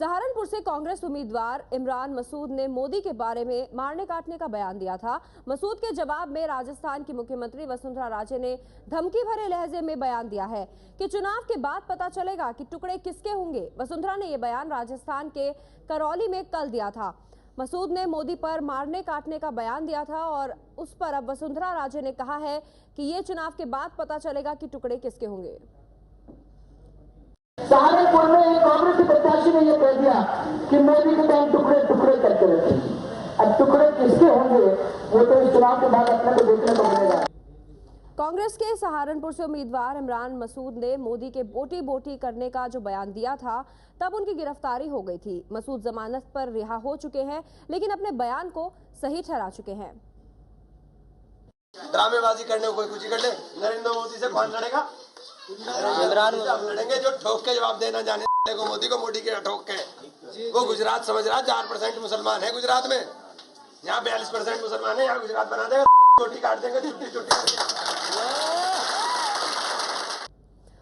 सहारनपुर से कांग्रेस उम्मीदवार इमरान मसूद ने मोदी के बारे में मारने काटने का बयान दिया था। मसूद के जवाब में राजस्थान की मुख्यमंत्री वसुंधरा राजे ने धमकी भरे लहजे में बयान दिया है कि चुनाव के बाद पता चलेगा कि टुकड़े किसके होंगे। वसुंधरा ने यह बयान राजस्थान के करौली में कल दिया था। मसूद ने मोदी पर मारने काटने का बयान दिया था और उस पर अब वसुंधरा राजे ने कहा है कि ये चुनाव के बाद पता चलेगा कि टुकड़े किसके होंगे। सहारनपुर में एक कांग्रेस के प्रत्याशी ने यह कह दिया कि मोदी के टाइम टुकड़े टुकड़े करके रखे। अब टुकड़े किसके होंगे वो तो इस चुनाव के बाद अपने को देखने को मिलेगा। कांग्रेस के सहारनपुर से उम्मीदवार इमरान मसूद ने मोदी के बोटी बोटी करने का जो बयान दिया था तब उनकी गिरफ्तारी हो गई थी। मसूद जमानत पर रिहा हो चुके हैं लेकिन अपने बयान को सही ठहरा चुके हैं। ड्रामेबाजी करने को कोई कुछ कर ले, नरेंद्र मोदी से कौन लड़ेगा? इमरान लड़ेंगे जो ठोक के जवाब देना जाने को मोदी को मोदी के ठोक के। वो गुजरात समझ रहा 4% मुसलमान है गुजरात में, यहाँ 42% मुसलमान है, यहाँ गुजरात बना देगा, छोटी काट देंगे छोटी छोटी।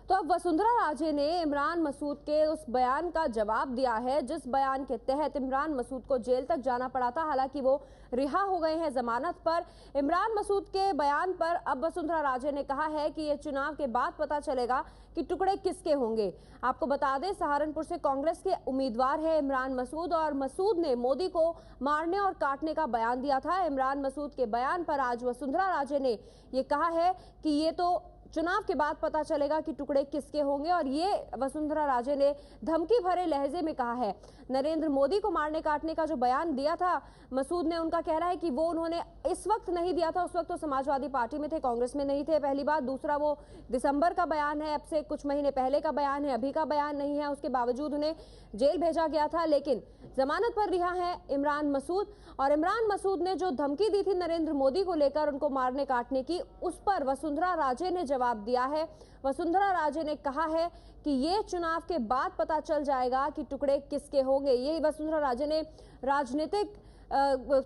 तो अब वसुंधरा राजे ने इमरान मसूद के उस बयान का जवाब दिया है जिस बयान के तहत इमरान मसूद को जेल तक जाना पड़ा था। हालांकि वो रिहा हो गए हैं जमानत पर। इमरान मसूद के बयान पर अब वसुंधरा राजे ने कहा है कि ये चुनाव के बाद पता चलेगा कि टुकड़े किसके होंगे। आपको बता दें सहारनपुर से कांग्रेस के उम्मीदवार है इमरान मसूद और मसूद ने मोदी को मारने और काटने का बयान दिया था। इमरान मसूद के बयान पर आज वसुंधरा राजे ने ये कहा है कि ये तो चुनाव के बाद पता चलेगा कि टुकड़े किसके होंगे और ये वसुंधरा राजे ने धमकी भरे लहजे में कहा है। नरेंद्र मोदी को मारने काटने का जो बयान दिया था मसूद ने, उनका कहना है कि वो उन्होंने इस वक्त नहीं दिया था, उस वक्त तो समाजवादी पार्टी में थे, कांग्रेस में नहीं थे, पहली बात। दूसरा वो दिसंबर का बयान है, अब से कुछ महीने पहले का बयान है, अभी का बयान नहीं है। उसके बावजूद उन्हें जेल भेजा गया था लेकिन जमानत पर रिहा है इमरान मसूद। और इमरान मसूद ने जो धमकी दी थी नरेंद्र मोदी को लेकर उनको मारने काटने की, उस पर वसुंधरा राजे ने जवाब दिया है। वसुंधरा राजे ने कहा है कि ये चुनाव के बाद पता चल जाएगा कि टुकड़े किसके होंगे। ये वसुंधरा राजे ने राजनीतिक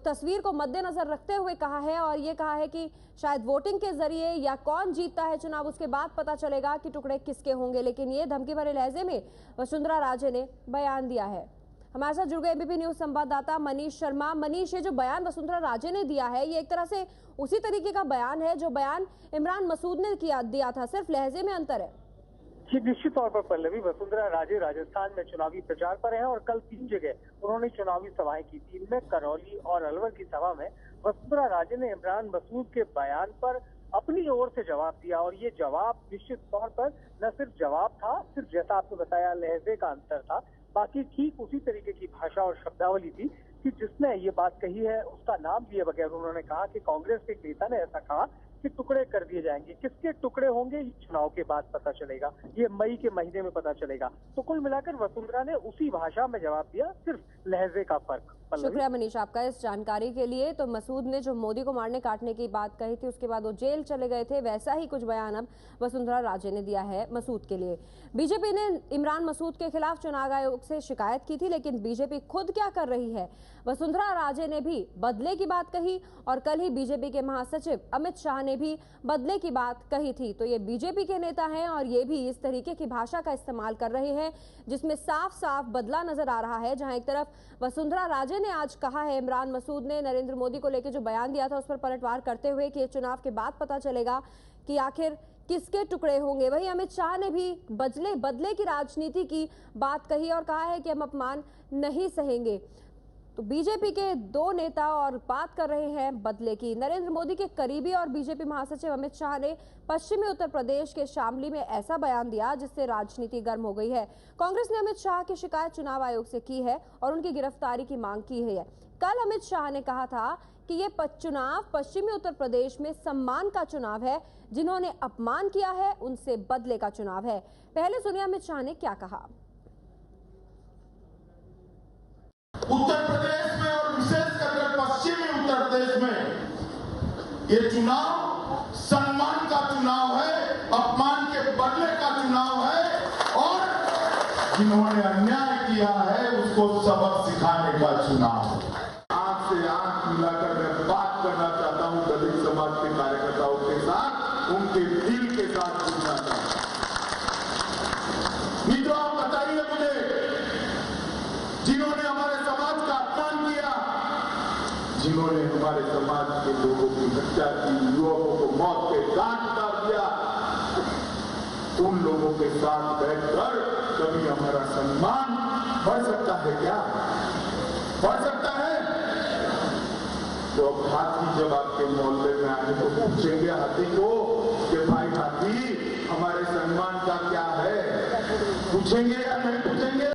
तस्वीर को मद्देनजर रखते हुए कहा है और ये कहा है कि शायद वोटिंग के जरिए या कौन जीतता है चुनाव उसके बाद पता चलेगा कि टुकड़े किसके होंगे। लेकिन ये धमकी भरे लहजे में वसुंधरा राजे ने बयान दिया है। हमारे साथ जुड़ गए एबीपी न्यूज संवाददाता मनीष शर्मा। मनीष, ये जो बयान वसुंधरा राजे ने दिया है ये एक तरह से उसी तरीके का बयान है जो बयान इमरान मसूद ने दिया था, सिर्फ लहजे में अंतर है। जी निश्चित तौर पर पल्लवी, वसुंधरा राजे राजस्थान में चुनावी प्रचार पर हैं और कल 3 जगह उन्होंने चुनावी सभाएं की थी। इनमें करौली और अलवर की सभा में वसुंधरा राजे ने इमरान मसूद के बयान पर अपनी ओर से जवाब दिया और ये जवाब निश्चित तौर पर न सिर्फ जवाब था, सिर्फ जैसा आपने बताया लहजे का अंतर था, बाकी ठीक उसी तरीके की भाषा और शब्दावली थी कि जिसने ये बात कही है उसका नाम लिए बगैर उन्होंने कहा कि कांग्रेस के एक नेता ने ऐसा कहा कि टुकड़े कर दिए जाएंगे। किसके टुकड़े होंगे ये चुनाव के बाद पता चलेगा, ये मई के महीने में पता चलेगा। तो कुल मिलाकर वसुंधरा ने उसी भाषा में जवाब दिया, सिर्फ लहजे का फर्क। शुक्रिया मनीष आपका इस जानकारी के लिए। तो मसूद ने जो मोदी को मारने काटने की बात कही थी उसके बाद वो जेल चले गए थे, वैसा ही कुछ बयान अब वसुंधरा राजे ने दिया है मसूद के लिए। बीजेपी ने इमरान मसूद के खिलाफ चुनाव आयोग से शिकायत की थी लेकिन बीजेपी खुद क्या कर रही है? वसुंधरा राजे ने भी बदले की बात कही और कल ही बीजेपी के महासचिव अमित शाह ने भी बदले की बात कही थी। तो ये बीजेपी के नेता हैं और ये भी इस तरीके की भाषा का इस्तेमाल कर रहे हैं जिसमें साफ साफ बदला नजर आ रहा है। जहां एक तरफ वसुंधरा राजे ने आज कहा है इमरान मसूद ने नरेंद्र मोदी को लेकर जो बयान दिया था उस पर पलटवार करते हुए कि चुनाव के बाद पता चलेगा कि आखिर किसके टुकड़े होंगे। वहीं अमित शाह ने भी बदले की राजनीति की बात कही और कहा है कि हम अपमान नहीं सहेंगे। तो बीजेपी के दो नेता और बात कर रहे हैं बदले की। नरेंद्र मोदी के करीबी और बीजेपी महासचिव अमित शाह ने पश्चिमी उत्तर प्रदेश के शामली में ऐसा बयान दिया जिससे राजनीति गर्म हो गई है। कांग्रेस ने अमित शाह की शिकायत चुनाव आयोग से की है और उनकी गिरफ्तारी की मांग की है। कल अमित शाह ने कहा था कि ये चुनाव पश्चिमी उत्तर प्रदेश में सम्मान का चुनाव है, जिन्होंने अपमान किया है उनसे बदले का चुनाव है। पहले सुनिए अमित शाह ने क्या कहा। उत्तर प्रदेश में और विशेषकर पश्चिमी उत्तर प्रदेश में ये चुनाव सम्मान का चुनाव है, अपमान के बदले का चुनाव है और जिन्होंने अन्याय किया है उसको सबक सिखाने का चुनाव है। आंख से आंख मिलाकर मैं बात करना चाहता हूं दलित समाज के कार्यकर्ताओं के साथ, उनके दिल के साथ जुड़ना चाहता हूं। मित्रों आप बताइए मुझे जिन्होंने हमारे समाज का अपमान किया, जिन्होंने हमारे समाज के लोगों की हत्या की, युवकों को मौत के घाट उतार दिया, उन लोगों के साथ बैठकर कभी हमारा सम्मान बढ़ सकता है क्या? बढ़ सकता है? तो अब हाथी जब आपके मोहल्ले में आए तो पूछेंगे हाथी को कि भाई हाथी हमारे सम्मान का क्या है? पूछेंगे या नहीं पूछेंगे?